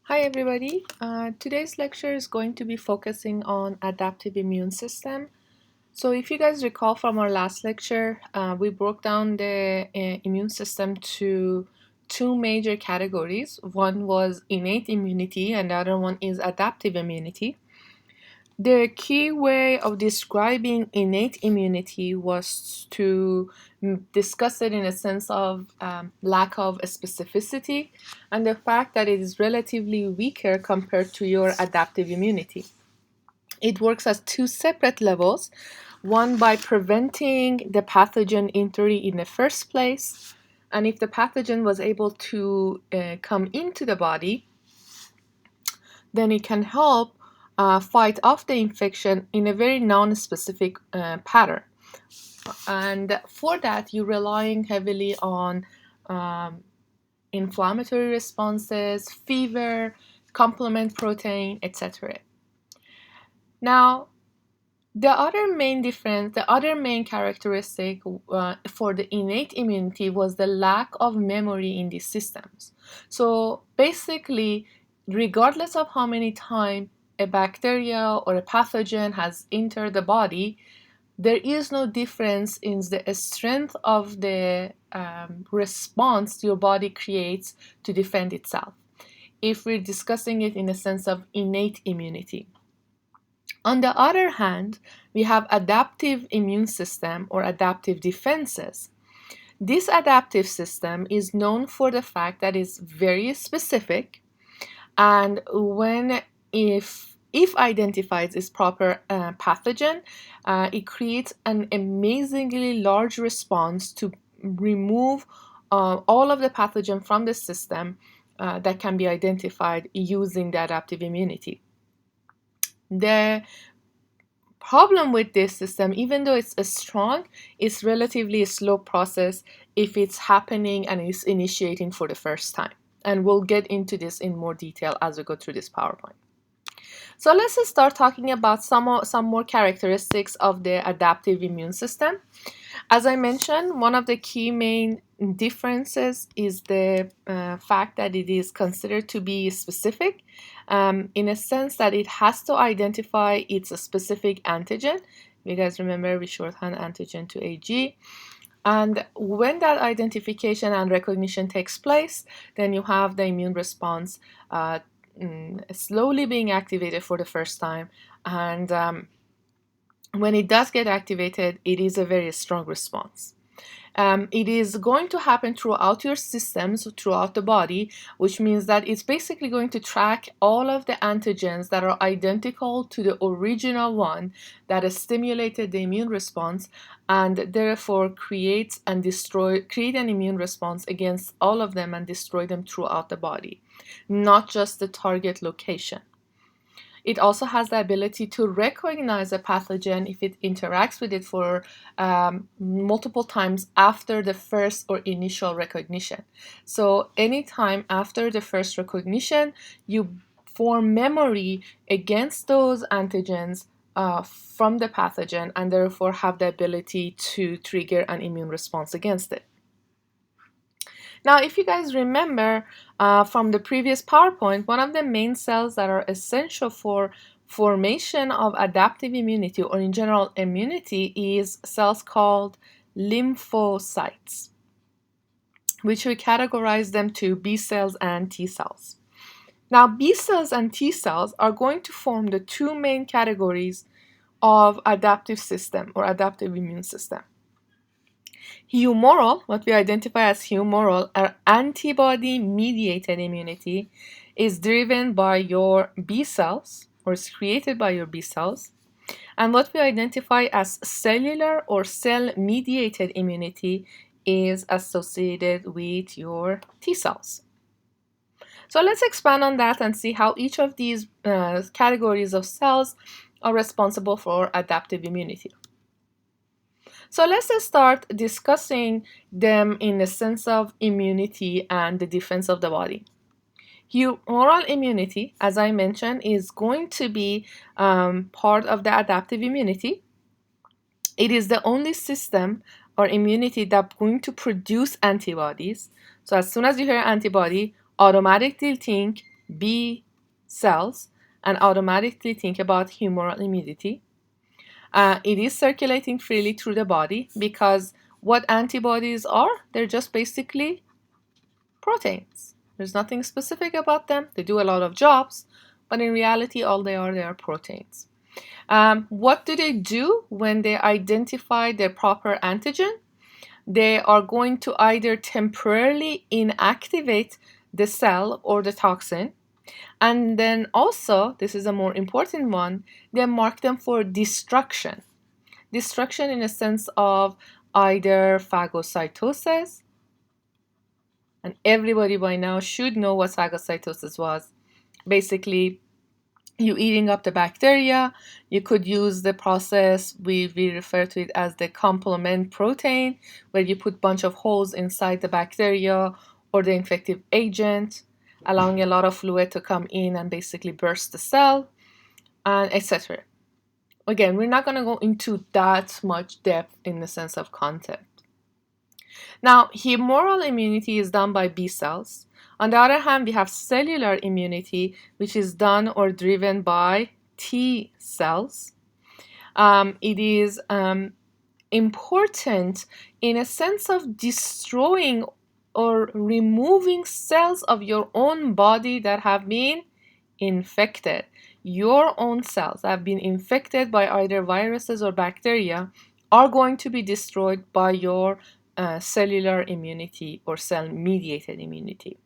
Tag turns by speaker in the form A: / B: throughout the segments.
A: Hi everybody. Today's lecture is going to be focusing on adaptive immune system. So if you guys recall from our last lecture, we broke down the immune system to two major categories. One was innate immunity and the other one is adaptive immunity. The key way of describing innate immunity was to discuss it in a sense of lack of specificity and the fact that it is relatively weaker compared to your adaptive immunity. It works as two separate levels, one by preventing the pathogen entry in the first place, and if the pathogen was able to come into the body, then it can help fight off the infection in a very non-specific pattern. And for that, you're relying heavily on inflammatory responses, fever, complement protein, etc. Now, the other main characteristic for the innate immunity was the lack of memory in these systems. So basically, regardless of how many times a bacteria or a pathogen has entered the body, there is no difference in the strength of the response your body creates to defend itself, if we're discussing it in a sense of innate immunity. On the other hand, we have adaptive immune system or adaptive defenses. This adaptive system is known for the fact that it's very specific, and if identifies its proper pathogen, it creates an amazingly large response to remove all of the pathogen from the system that can be identified using the adaptive immunity. The problem with this system, even though it's strong, it's relatively a slow process if it's happening and it's initiating for the first time. And we'll get into this in more detail as we go through this PowerPoint. So let's start talking about some more characteristics of the adaptive immune system. As I mentioned, one of the key main differences is the fact that it is considered to be specific, in a sense that it has to identify its specific antigen. You guys remember we shorthand antigen to AG. And when that identification and recognition takes place, then you have the immune response slowly being activated for the first time. And when it does get activated, it is a very strong response. It is going to happen throughout your systems, throughout the body, which means that it's basically going to track all of the antigens that are identical to the original one that has stimulated the immune response, and therefore create an immune response against all of them and destroy them throughout the body, not just the target location. It also has the ability to recognize a pathogen if it interacts with it for multiple times after the first or initial recognition. So anytime after the first recognition, you form memory against those antigens from the pathogen and therefore have the ability to trigger an immune response against it. Now, if you guys remember from the previous PowerPoint, one of the main cells that are essential for formation of adaptive immunity or in general immunity is cells called lymphocytes, which we categorize them to B cells and T cells. Now, B cells and T cells are going to form the two main categories of adaptive system or adaptive immune system. Humoral, what we identify as humoral, or antibody-mediated immunity, is driven by your B cells, or is created by your B cells. And what we identify as cellular or cell-mediated immunity is associated with your T cells. So let's expand on that and see how each of these categories of cells are responsible for adaptive immunity. So let's start discussing them in the sense of immunity and the defense of the body. Humoral immunity, as I mentioned, is going to be part of the adaptive immunity. It is the only system or immunity that's going to produce antibodies. So as soon as you hear antibody, automatically think B cells and automatically think about humoral immunity. It is circulating freely through the body because what antibodies are, they're just basically proteins. There's nothing specific about them. They do a lot of jobs, but in reality, all they are proteins. What do they do when they identify their proper antigen? They are going to either temporarily inactivate the cell or the toxin, and then also, this is a more important one, they mark them for destruction. Destruction in a sense of either phagocytosis, and everybody by now should know what phagocytosis was. Basically, you eating up the bacteria. You could use the process, we refer to it as the complement protein, where you put a bunch of holes inside the bacteria or the infective agent, allowing a lot of fluid to come in and basically burst the cell, and etc. Again, we're not going to go into that much depth in the sense of content. Now, humoral immunity is done by B cells. On the other hand, we have cellular immunity, which is done or driven by T cells. It is important in a sense of destroying or removing cells of your own body that have been infected. Your own cells that have been infected by either viruses or bacteria are going to be destroyed by your cellular immunity or cell-mediated immunity.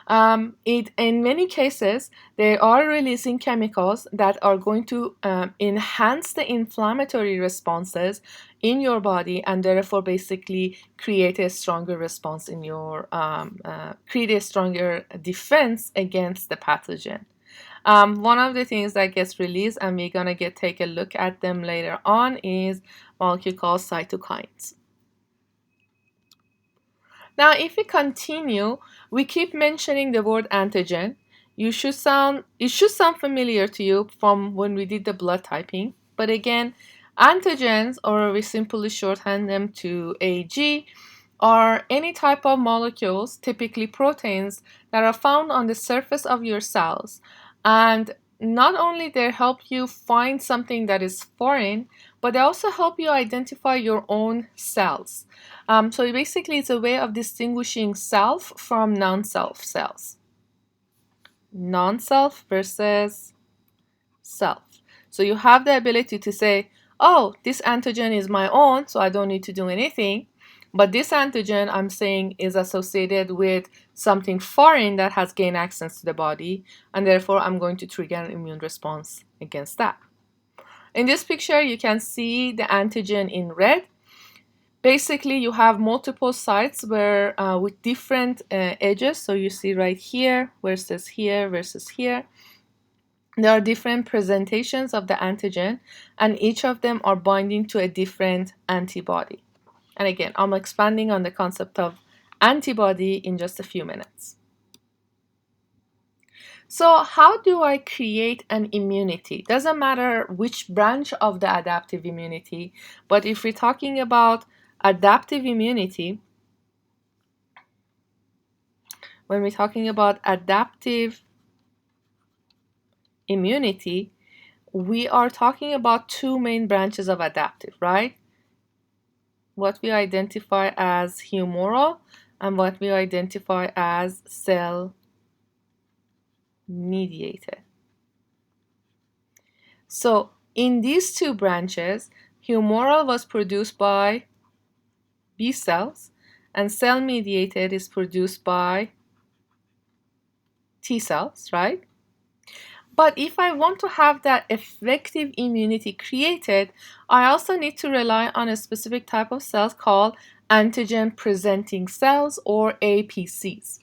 A: In many cases, they are releasing chemicals that are going to enhance the inflammatory responses in your body and therefore basically create a stronger response in your, create a stronger defense against the pathogen. One of the things that gets released, and we're going to take a look at them later on, is molecule called cytokines. Now, if we continue, we keep mentioning the word antigen. It should sound familiar to you from when we did the blood typing. But again, antigens, or we simply shorthand them to AG, are any type of molecules, typically proteins, that are found on the surface of your cells. And not only they help you find something that is foreign, but they also help you identify your own cells. So basically, it's a way of distinguishing self from non-self cells. Non-self versus self. So you have the ability to say, oh, this antigen is my own, so I don't need to do anything. But this antigen, I'm saying, is associated with something foreign that has gained access to the body, and therefore I'm going to trigger an immune response against that. In this picture, you can see the antigen in red. Basically, you have multiple sites where with different edges. So you see right here versus here versus here. There are different presentations of the antigen, and each of them are binding to a different antibody. And again, I'm expanding on the concept of antibody in just a few minutes. So how do I create an immunity? Doesn't matter which branch of the adaptive immunity, but if we're talking about adaptive immunity, when we're talking about adaptive immunity, we are talking about two main branches of adaptive, right? What we identify as humoral and what we identify as cell mediated. So in these two branches, humoral was produced by B cells and cell mediated is produced by T cells, right? But if I want to have that effective immunity created, I also need to rely on a specific type of cells called antigen presenting cells, or APCs.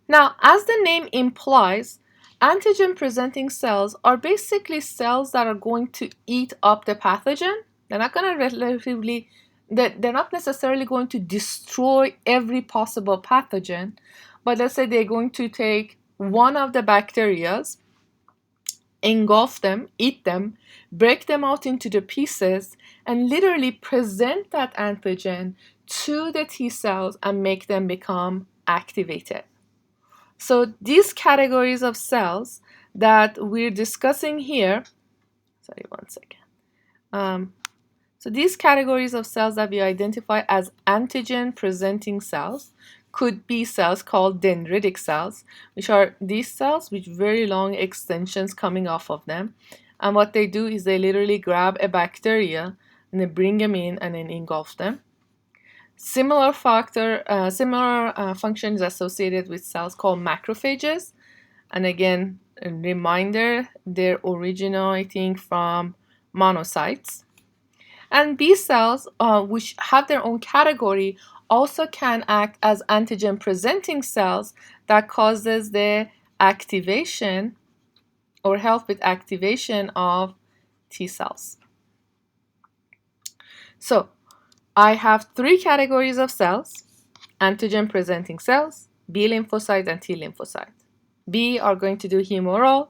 A: Now, as the name implies, antigen presenting cells are basically cells that are going to eat up the pathogen. They're not necessarily going to destroy every possible pathogen, but let's say they're going to take one of the bacterias, engulf them, eat them, break them out into the pieces, and literally present that antigen to the T cells and make them become activated. So these categories of cells that we're discussing here, sorry, one second. So these categories of cells that we identify as antigen-presenting cells could be cells called dendritic cells, which are these cells with very long extensions coming off of them. And what they do is they literally grab a bacteria and they bring them in and then engulf them. Similar function is associated with cells called macrophages. And again, a reminder, they're originating from monocytes. And B cells, which have their own category, also can act as antigen-presenting cells that causes the activation or help with activation of T cells. So I have three categories of cells: antigen-presenting cells, B lymphocyte, and T lymphocyte. B are going to do humoral,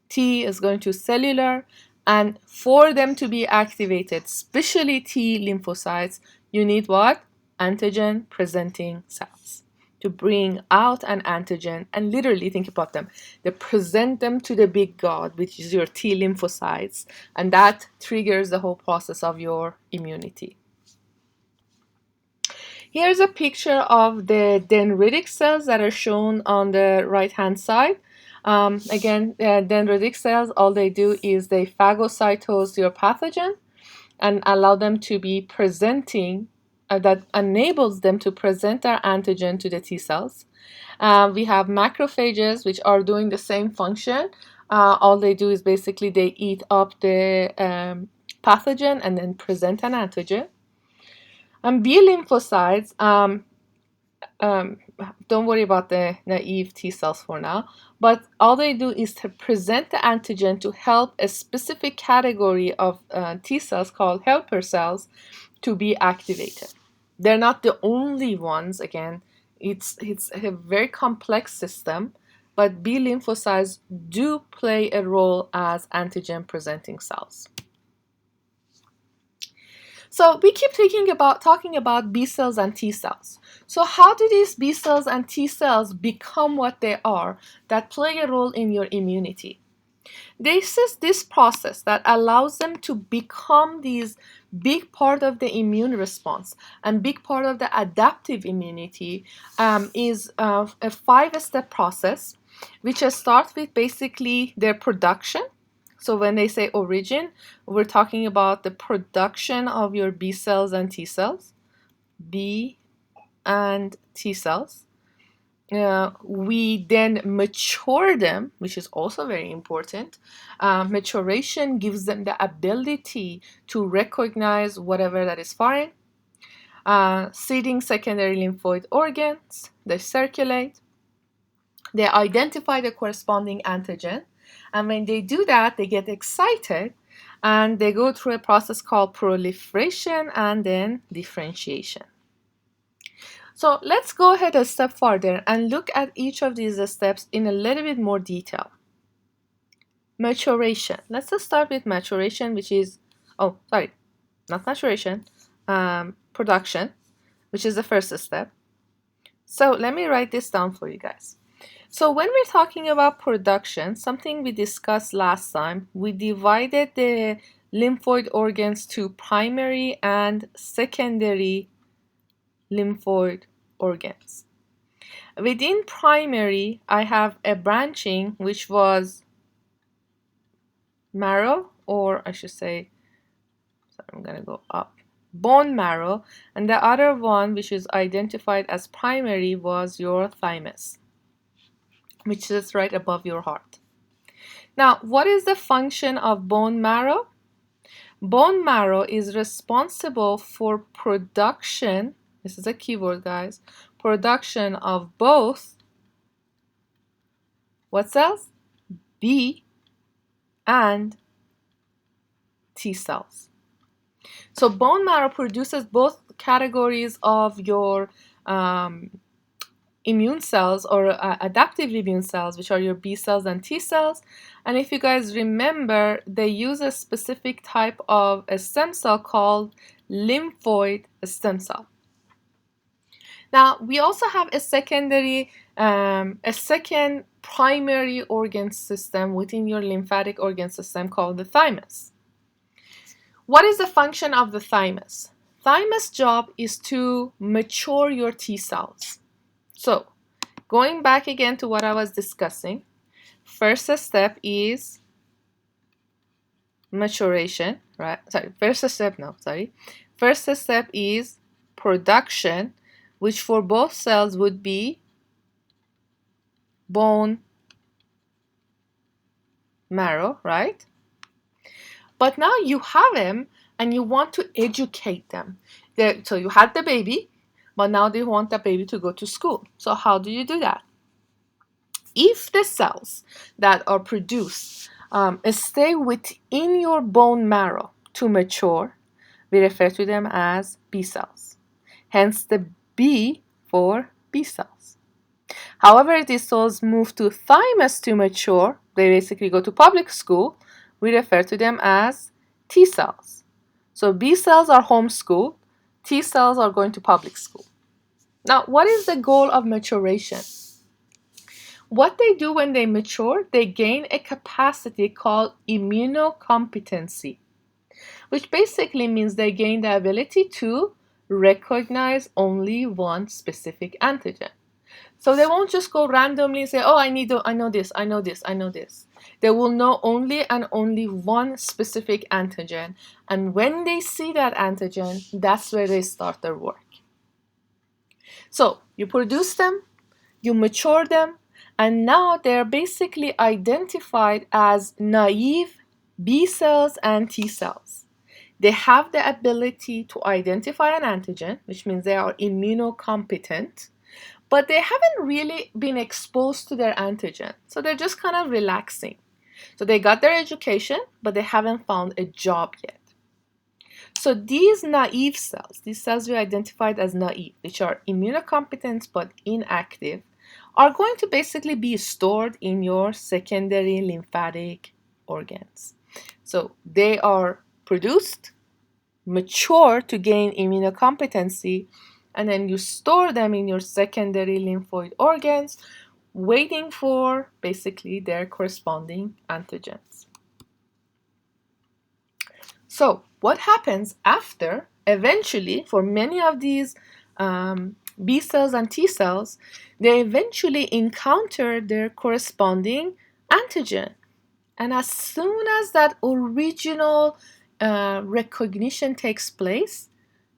A: T is going to cellular, and for them to be activated, especially T lymphocytes, you need what? Antigen-presenting cells to bring out an antigen and literally think about them. They present them to the big god, which is your T lymphocytes, and that triggers the whole process of your immunity. Here's a picture of the dendritic cells that are shown on the right-hand side. Again, dendritic cells, all they do is they phagocytose your pathogen and allow them to be presenting, that enables them to present their antigen to the T cells. We have macrophages, which are doing the same function. All they do is basically they eat up the pathogen and then present an antigen. And B lymphocytes, don't worry about the naive T cells for now, but all they do is to present the antigen to help a specific category of T cells called helper cells to be activated. They're not the only ones, again, it's a very complex system, but B lymphocytes do play a role as antigen presenting cells. So we keep talking about B cells and T cells. So how do these B cells and T cells become what they are that play a role in your immunity? This is this process that allows them to become these big part of the immune response and big part of the adaptive immunity is a 5-step process, which starts with basically their production. So when they say origin, we're talking about the production of your B cells and T cells, B and T cells. We then mature them, which is also very important. Maturation gives them the ability to recognize whatever that is foreign. Seeding secondary lymphoid organs, they circulate. They identify the corresponding antigen. And when they do that, they get excited and they go through a process called proliferation and then differentiation. So let's go ahead a step further and look at each of these steps in a little bit more detail. Maturation. Let's just start with maturation, which is, production, which is the first step. So let me write this down for you guys. So when we're talking about production, something we discussed last time, we divided the lymphoid organs to primary and secondary lymphoid organs. Within primary, I have a branching which was marrow, or I should say, I'm going to go up, bone marrow, and the other one which is identified as primary was your thymus, which is right above your heart. Now, what is the function of bone marrow? Bone marrow is responsible for production, this is a keyword guys, production of both what cells? B and T cells. So bone marrow produces both categories of your immune cells or adaptive immune cells, which are your B cells and T cells. And if you guys remember, they use a specific type of a stem cell called lymphoid stem cell. Now, we also have a second primary organ system within your lymphatic organ system called the thymus. What is the function of the thymus? Thymus' job is to mature your T cells. So, going back again to what I was discussing, first step is maturation, right? First step is production, which for both cells would be bone marrow, right? But now you have them and you want to educate them. So you had the baby, but now they want the baby to go to school. So how do you do that? If the cells that are produced stay within your bone marrow to mature, we refer to them as B cells. Hence the B for B cells. However, if these cells move to thymus to mature, they basically go to public school, we refer to them as T cells. So B cells are homeschooled, T cells are going to public school. Now, what is the goal of maturation? What they do when they mature, they gain a capacity called immunocompetency, which basically means they gain the ability to recognize only one specific antigen. So they won't just go randomly and say, oh, I know this. They will know only and only one specific antigen. And when they see that antigen, that's where they start their work. So you produce them, you mature them, and now they're basically identified as naive B cells and T cells. They have the ability to identify an antigen, which means they are immunocompetent, but they haven't really been exposed to their antigen. So they're just kind of relaxing. So they got their education, but they haven't found a job yet. So these naive cells, these cells we identified as naive, which are immunocompetent but inactive, are going to basically be stored in your secondary lymphatic organs. So they are produced, mature to gain immunocompetency, and then you store them in your secondary lymphoid organs, waiting for basically their corresponding antigens. So what happens after, eventually, for many of these B cells and T cells, they eventually encounter their corresponding antigen. And as soon as that original recognition takes place,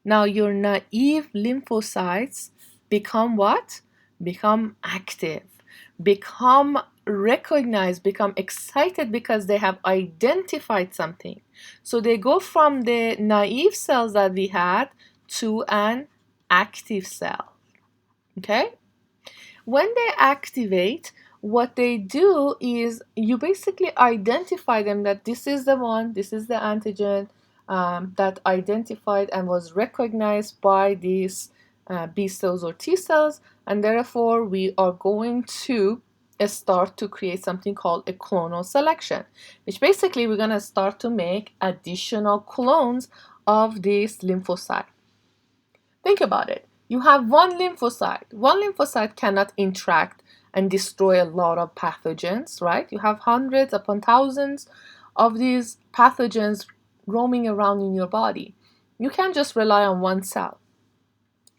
A: now your naive lymphocytes become what? Become active, become recognized, become excited because they have identified something. So they go from the naive cells that we had to an active cell. Okay? When they activate, what they do is you basically identify them that this is the one, this is the antigen that identified and was recognized by these B cells or T cells, and therefore we are going to start to create something called a clonal selection, which basically we're going to start to make additional clones of this lymphocyte. Think about it. You have one lymphocyte. One lymphocyte cannot interact and destroy a lot of pathogens, right? You have hundreds upon thousands of these pathogens roaming around in your body. You can't just rely on one cell.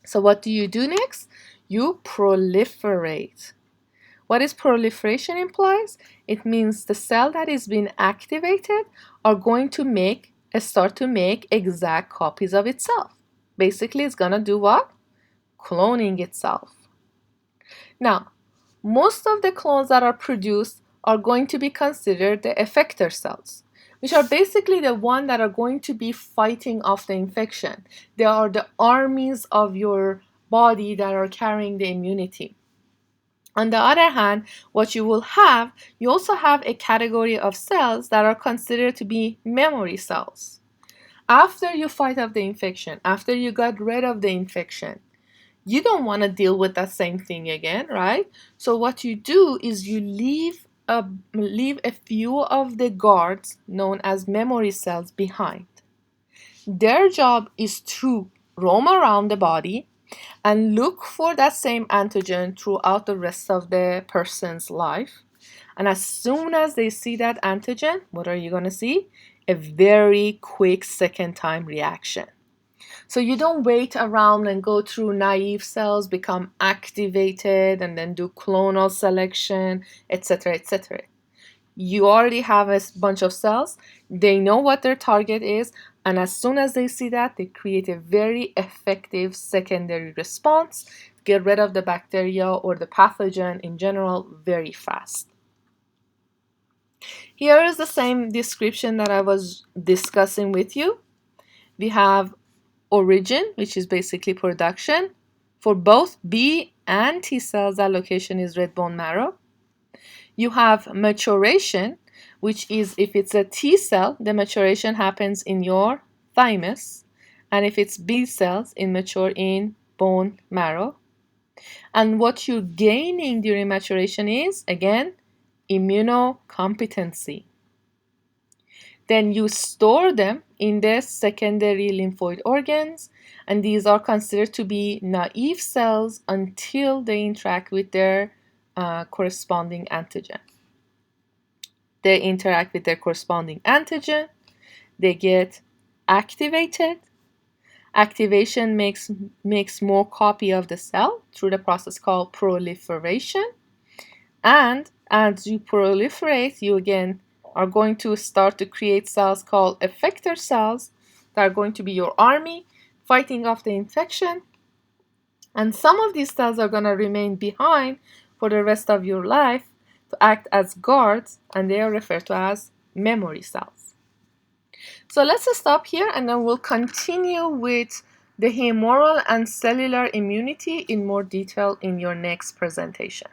A: So what do you do next? You proliferate. What is proliferation implies? It means the cell that is being activated are going to start to make exact copies of itself. Basically, it's going to do what? Cloning itself. Now, most of the clones that are produced are going to be considered the effector cells, which are basically the ones that are going to be fighting off the infection. They are the armies of your body that are carrying the immunity. On the other hand, what you also have a category of cells that are considered to be memory cells. After you fight off the infection, after you got rid of the infection, you don't want to deal with that same thing again, right? So what you do is you leave a few of the guards known as memory cells behind. Their job is to roam around the body and look for that same antigen throughout the rest of the person's life. And as soon as they see that antigen, what are you going to see? A very quick second time reaction. So you don't wait around and go through naive cells, become activated, and then do clonal selection, etc., etc. You already have a bunch of cells. They know what their target is, and as soon as they see that, they create a very effective secondary response, get rid of the bacteria or the pathogen in general very fast. Here is the same description that I was discussing with you. We have origin, which is basically production. For both B and T cells, that location is red bone marrow. You have maturation, which is if it's a T cell, the maturation happens in your thymus. And if it's B cells, it mature in bone marrow. And what you're gaining during maturation is, again, immunocompetency. Then you store them in the secondary lymphoid organs, and these are considered to be naive cells until they interact with their corresponding antigen. They interact with their corresponding antigen, they get activated. Activation makes more copy of the cell through the process called proliferation. And as you proliferate, you again are going to start to create cells called effector cells that are going to be your army fighting off the infection. And some of these cells are going to remain behind for the rest of your life to act as guards, and they are referred to as memory cells. So let's stop here, and then we'll continue with the humoral and cellular immunity in more detail in your next presentation.